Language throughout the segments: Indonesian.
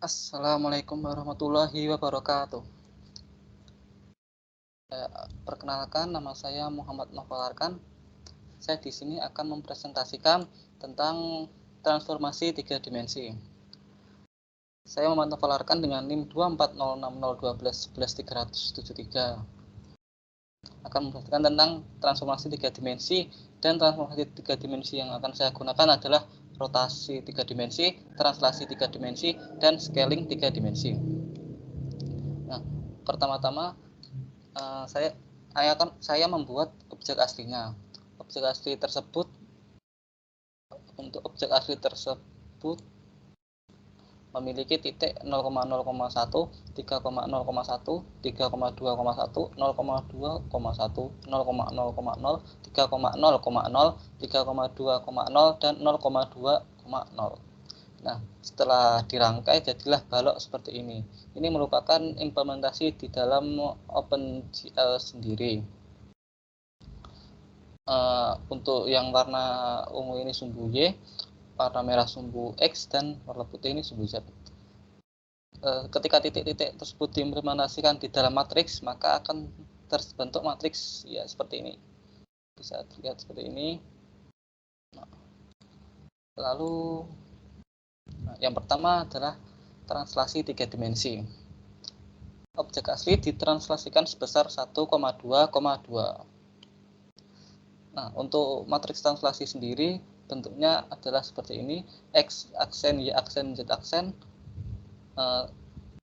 Assalamualaikum warahmatullahi wabarakatuh. Perkenalkan, nama saya Muhammad Novel Arkan. Saya di sini akan mempresentasikan tentang transformasi 3 dimensi. Saya Muhammad Novel Arkan dengan NIM 2406012111373 akan mempresentasikan tentang transformasi 3 dimensi, dan transformasi 3 dimensi yang akan saya gunakan adalah rotasi 3 dimensi, translasi 3 dimensi, dan scaling 3 dimensi. Nah, pertama-tama saya membuat objek aslinya. Objek asli tersebut memiliki titik 0,0,1, 3,0,1, 3,2,1, 0,2,1, 0,0,0, 3,0,0, 3,2,0, dan 0,2,0. Nah, setelah dirangkai jadilah balok seperti ini. Ini merupakan implementasi di dalam OpenGL sendiri. Untuk yang warna ungu ini sumbu Y, warna merah sumbu X, dan warna putih ini sumbu Z. Ketika titik-titik tersebut diimplementasikan di dalam matriks, maka akan terbentuk matriks ya seperti ini. Bisa dilihat seperti ini. Lalu yang pertama adalah translasi 3 dimensi. Objek asli ditranslasikan sebesar 1,2,2. Nah, untuk matriks translasi sendiri bentuknya adalah seperti ini. X aksen, Y aksen, Z aksen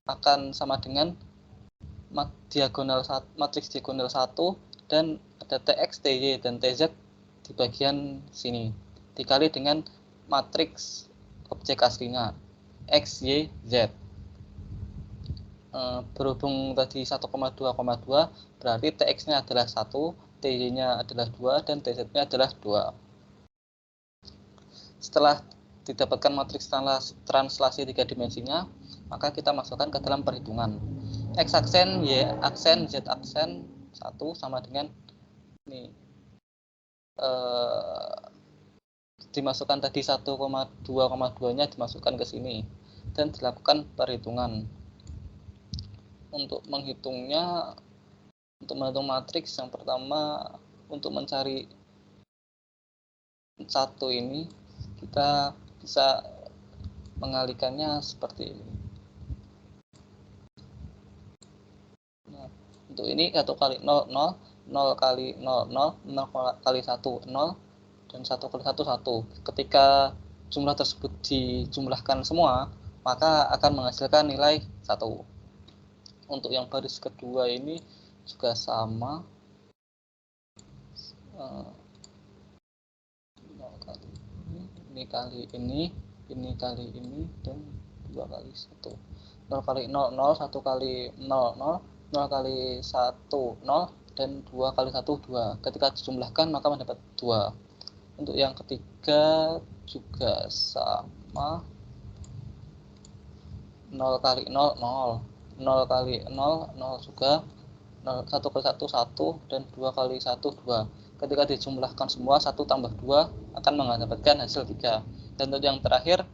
akan sama dengan matriks diagonal 1, dan ada TX, TY, dan TZ di bagian sini, dikali dengan matriks objek aslinya X, Y, Z. Berhubung tadi 1,2,2, berarti TX-nya adalah 1, TY-nya adalah 2, dan TZ-nya adalah 2. Setelah didapatkan matriks translasi 3 dimensinya, maka kita masukkan ke dalam perhitungan. X aksen, Y aksen, Z aksen 1 sama dengan ini. Dimasukkan tadi 1,2,2-nya dimasukkan ke sini dan dilakukan perhitungan. Untuk menghitungnya, untuk menghitung matriks, yang pertama untuk mencari 1 ini kita bisa mengalihkannya seperti ini. Nah, untuk ini 1 kali 0, 0, 0 kali 0, 0, 0 kali 1, 0, dan 1 kali 1, 1. Ketika jumlah tersebut dijumlahkan semua, maka akan menghasilkan nilai 1. Untuk yang baris kedua ini juga sama. 0 kali ini kali ini kali ini, dan 2 kali 1. 0 kali 0, 0, 1 kali 0, 0, 0 kali 1, 0, dan 2 kali 1, 2. Ketika dijumlahkan maka mendapat 2. Untuk yang ketiga juga sama. 0 kali 0, 0. 0 kali 0, 0 juga. 1 kali 1, 1, dan 2 kali 1, 2. Ketika dijumlahkan semua, 1 tambah 2 akan mendapatkan hasil 3. Dan untuk yang terakhir,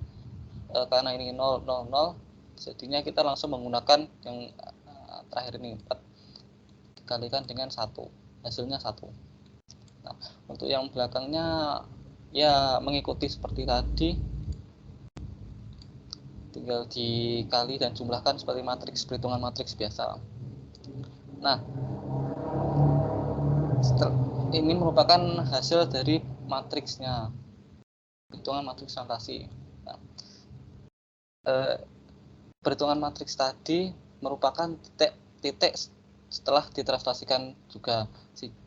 karena ini 0, 0, 0, jadinya kita langsung menggunakan yang terakhir ini, 4 dikalikan dengan 1, hasilnya 1. Nah, untuk yang belakangnya ya mengikuti seperti tadi, tinggal dikali dan jumlahkan seperti matriks, perhitungan matriks biasa. Nah, ini merupakan hasil dari matriksnya, perhitungan matriks translasi. Nah, perhitungan matriks tadi merupakan titik setelah ditranslasikan juga,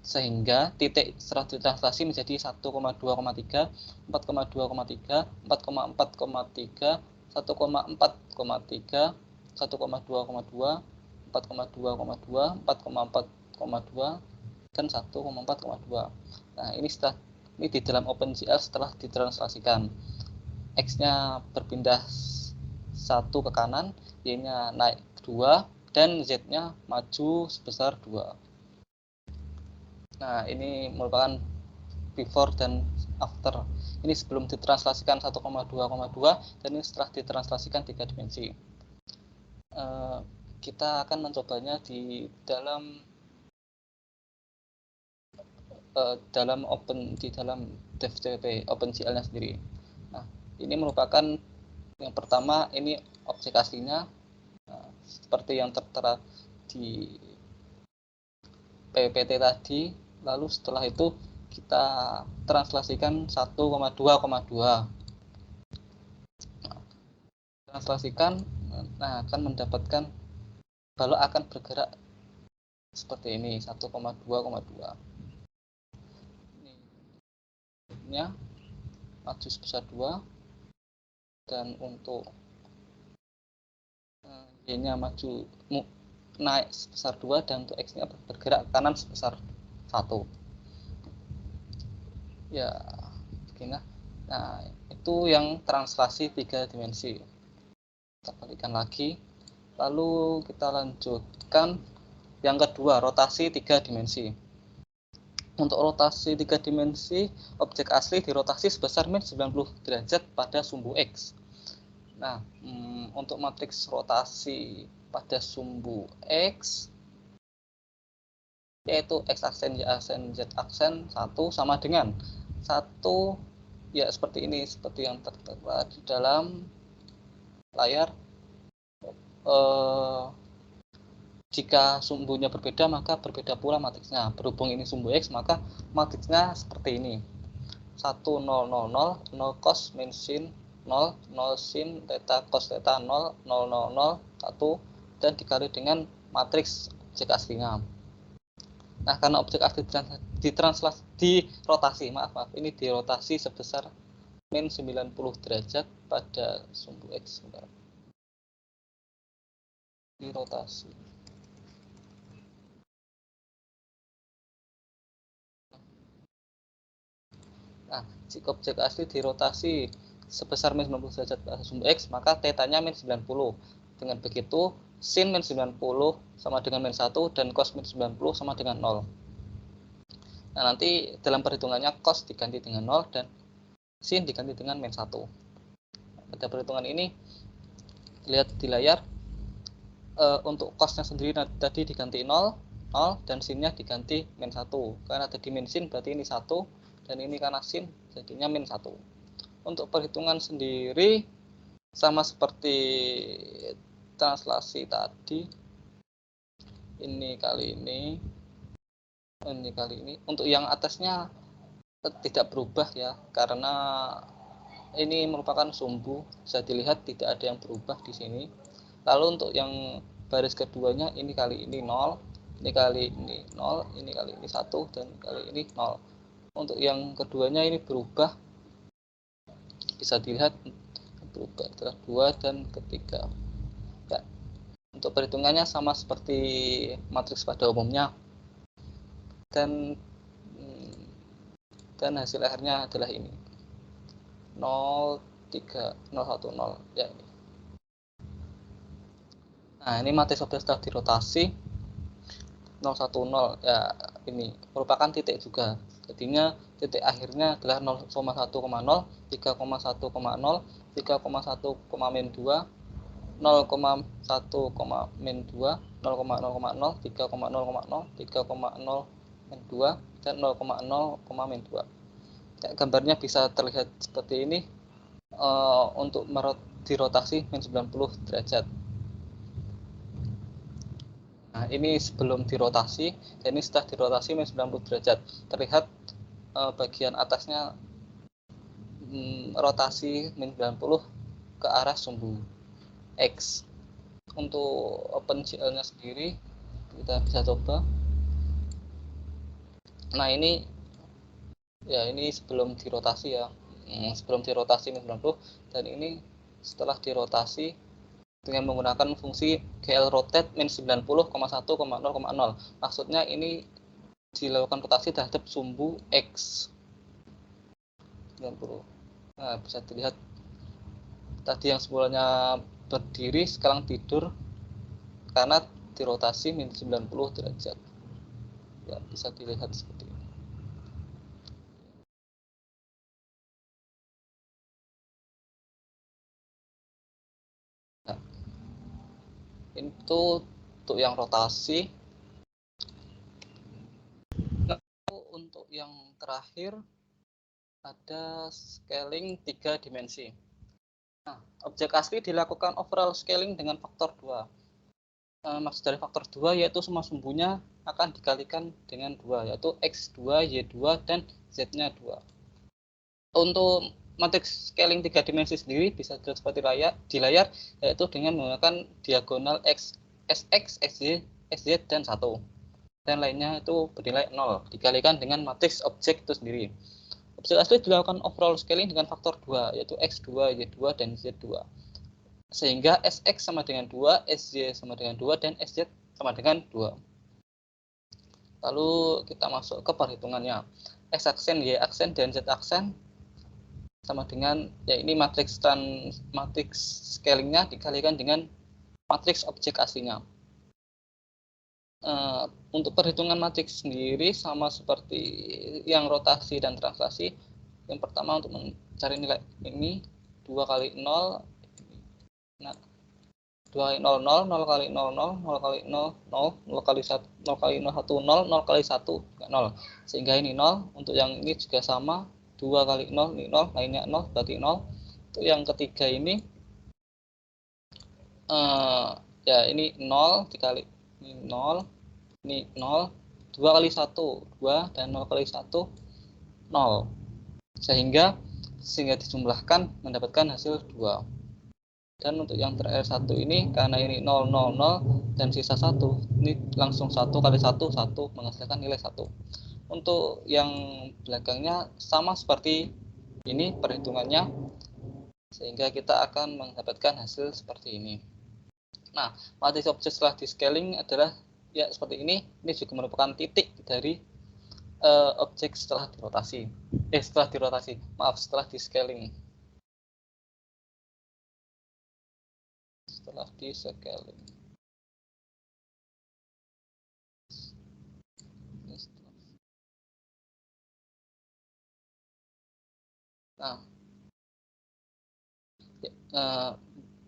sehingga titik setelah ditranslasi menjadi 1,2,3, 4,2,3, 4,4,3, 1,4,3, 1,2,2, 4,2,2, 4,4,2, dan 1,4,2. Nah, ini di dalam OpenGL setelah ditranslasikan. X-nya berpindah 1 ke kanan, Y-nya naik 2, dan Z-nya maju sebesar 2. Nah, ini merupakan before dan after. Ini sebelum ditranslasikan 1,2,2, dan ini setelah ditranslasikan 3 dimensi. kita akan mencobanya di dalam DevCP OpenCL-nya sendiri. Nah, ini merupakan yang pertama, ini objek aslinya seperti yang tertera di PPT tadi. Lalu setelah itu kita translasikan 1,2,2. Translasikan, nah akan mendapatkan balok akan bergerak seperti ini, 1,2,2. Ini maju sebesar 2, dan untuk y-nya maju naik sebesar 2, dan untuk x-nya bergerak ke kanan sebesar 1. Ya, begini. Nah, itu yang translasi 3 dimensi. Kita balikan lagi. Lalu kita lanjutkan yang kedua, rotasi 3 dimensi. Untuk rotasi 3 dimensi, objek asli dirotasi sebesar min 90 derajat pada sumbu X. Nah, untuk matriks rotasi pada sumbu X, yaitu X aksen, Y aksen, Z aksen 1 sama dengan 1, ya seperti ini, seperti yang tertera di dalam layar. Jika sumbunya berbeda, maka berbeda pula matriksnya. Berhubung ini sumbu X, maka matriksnya seperti ini. 1, 0, 0, 0, 0 cos min sin 0, 0 sin theta cos theta 0, 0, 0, 0, 1, dan dikali dengan matriks objek aslinya. Nah, karena objek asli ini dirotasi sebesar min 90 derajat pada sumbu X. Dirotasi. Nah, jika objek asli dirotasi sebesar min 90 derajat pada sumbu X, maka θ-nya min 90. Dengan begitu, sin min 90 sama dengan min 1, dan cos min 90 sama dengan 0. Nah, nanti dalam perhitungannya cos diganti dengan 0 dan sin diganti dengan min 1. Pada perhitungan ini, lihat di layar, untuk cosnya sendiri tadi diganti 0, 0, dan sinnya diganti min 1. Karena tadi min sin berarti ini 1, dan ini karena sin jadinya min 1. Untuk perhitungan sendiri sama seperti translasi tadi, ini kali ini kali ini. Untuk yang atasnya tidak berubah ya, karena ini merupakan sumbu, bisa dilihat tidak ada yang berubah di sini. Lalu untuk yang baris keduanya, ini kali ini 0, ini kali ini 0, ini kali ini 1, dan kali ini 0. Untuk yang keduanya ini berubah, bisa dilihat berubah antara 2 dan ketiga. Ya. Untuk perhitungannya sama seperti matriks pada umumnya, dan hasil akhirnya adalah ini 0, 3, 0, 1, 0 ya. Nah, ini matriks objek setelah dirotasi 0, 1, 0 ya, ini merupakan titik juga, jadinya titik akhirnya adalah 0,1,0, 3,1,0, 3,1, min 2, 0,1, min 2, 0,0,0, 3,0,0, 3,0 min 2, dan 0,0, min 2. Ya, gambarnya bisa terlihat seperti ini. Untuk dirotasi min 90 derajat. Nah, ini sebelum dirotasi, dan ini setelah dirotasi min 90 derajat. Terlihat bagian atasnya rotasi min 90 ke arah sumbu X. Untuk OpenCL-nya sendiri, kita bisa coba. Nah, ini ya, ini sebelum dirotasi ya, sebelum dirotasi min 90, dan ini setelah dirotasi dengan menggunakan fungsi glRotate min 90,1,0,0. Maksudnya ini dilakukan rotasi terhadap sumbu X 90. Nah, bisa dilihat tadi yang semulanya berdiri sekarang tidur karena dirotasi min 90 derajat. Ya, bisa dilihat seperti ini. Nah, Itu untuk yang rotasi. Untuk yang terakhir ada scaling 3 dimensi. Nah, objek asli dilakukan overall scaling dengan faktor 2. Maksud dari faktor 2 yaitu semua sumbunya akan dikalikan dengan 2, yaitu X2, Y2, dan Z-nya 2. Untuk matriks scaling 3 dimensi sendiri bisa dilihat seperti di layar, yaitu dengan menggunakan diagonal X, SX, XY, SZ, dan 1. Dan lainnya itu bernilai 0, dikalikan dengan matriks objek itu sendiri. Objek asli dilakukan overall scaling dengan faktor 2, yaitu X2, Y2, dan Z2. Sehingga SX sama dengan 2, SY sama dengan 2, dan SZ sama dengan 2. Lalu kita masuk ke perhitungannya. X aksen, Y aksen, dan Z aksen sama dengan, ya ini matriks scalingnya dikalikan dengan matriks objek aslinya. Untuk perhitungan matriks sendiri sama seperti yang rotasi dan translasi. Yang pertama untuk mencari nilai ini 2 kali 0. Nah, 2 kali 0, 0, 0 kali 0, 0, 0 kali 0, 0, 0 kali 1, 0 kali 0, 1, 0, 0 kali 1, 0. Sehingga ini 0, untuk yang ini juga sama, 2 kali 0, ini 0, lainnya 0, berarti 0. Untuk yang ketiga ini, ya ini 0, dikali ini 0, ini 0, 2 kali 1, 2, dan 0 kali 1, 0. Sehingga dijumlahkan mendapatkan hasil 2. Dan untuk yang terakhir 1 ini, karena ini 0, 0, 0, dan sisa 1, ini langsung 1 kali 1, 1, menghasilkan nilai 1. Untuk yang belakangnya sama seperti ini perhitungannya, sehingga kita akan mendapatkan hasil seperti ini. Nah, matriks objek setelah di scaling adalah ya seperti ini. Ini juga merupakan titik dari objek setelah dirotasi. Setelah di scaling. Setelah di scaling. Nah,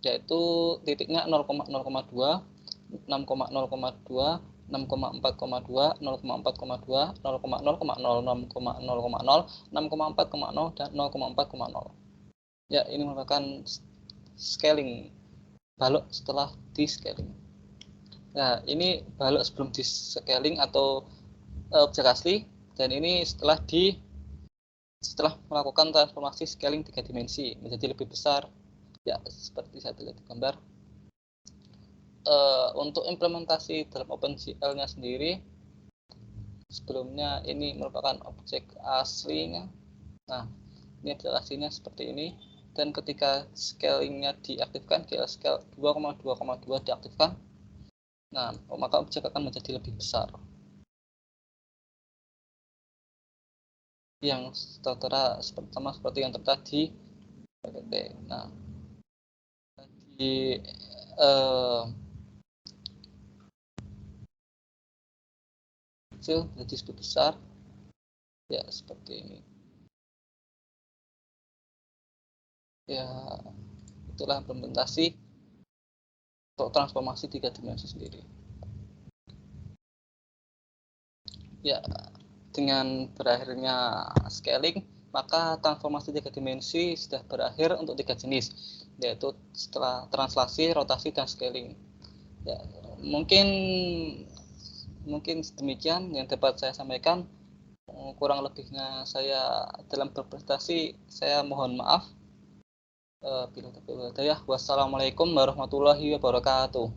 yaitu titiknya 0,0,2, 6,0,2, 6,4,2, 0,4,2, 0,0,0, 6,0,0, 6,4,0, dan 0,4,0. Ya, ini merupakan scaling balok setelah di scaling. Nah, ini balok sebelum di scaling atau objek asli, dan ini setelah melakukan transformasi scaling 3 dimensi menjadi lebih besar. Ya, seperti saya lihat di gambar. Untuk implementasi dalam OpenGL-nya sendiri, sebelumnya ini merupakan objek aslinya. Nah, ini objek aslinya seperti ini. Dan ketika scalingnya diaktifkan, scale 2,2,2 diaktifkan, nah maka objek akan menjadi lebih besar. Yang tertera sama seperti yang tertera di PPT. Nah, di kecil menjadi lebih besar, ya seperti ini. Ya, itulah implementasi untuk transformasi 3 dimensi sendiri. Ya, dengan berakhirnya scaling, maka transformasi 3 dimensi sudah berakhir untuk 3 jenis, yaitu setelah translasi, rotasi, dan scaling. Ya, mungkin demikian yang dapat saya sampaikan. Kurang lebihnya saya dalam berprestasi, saya mohon maaf. Wassalamualaikum warahmatullahi wabarakatuh.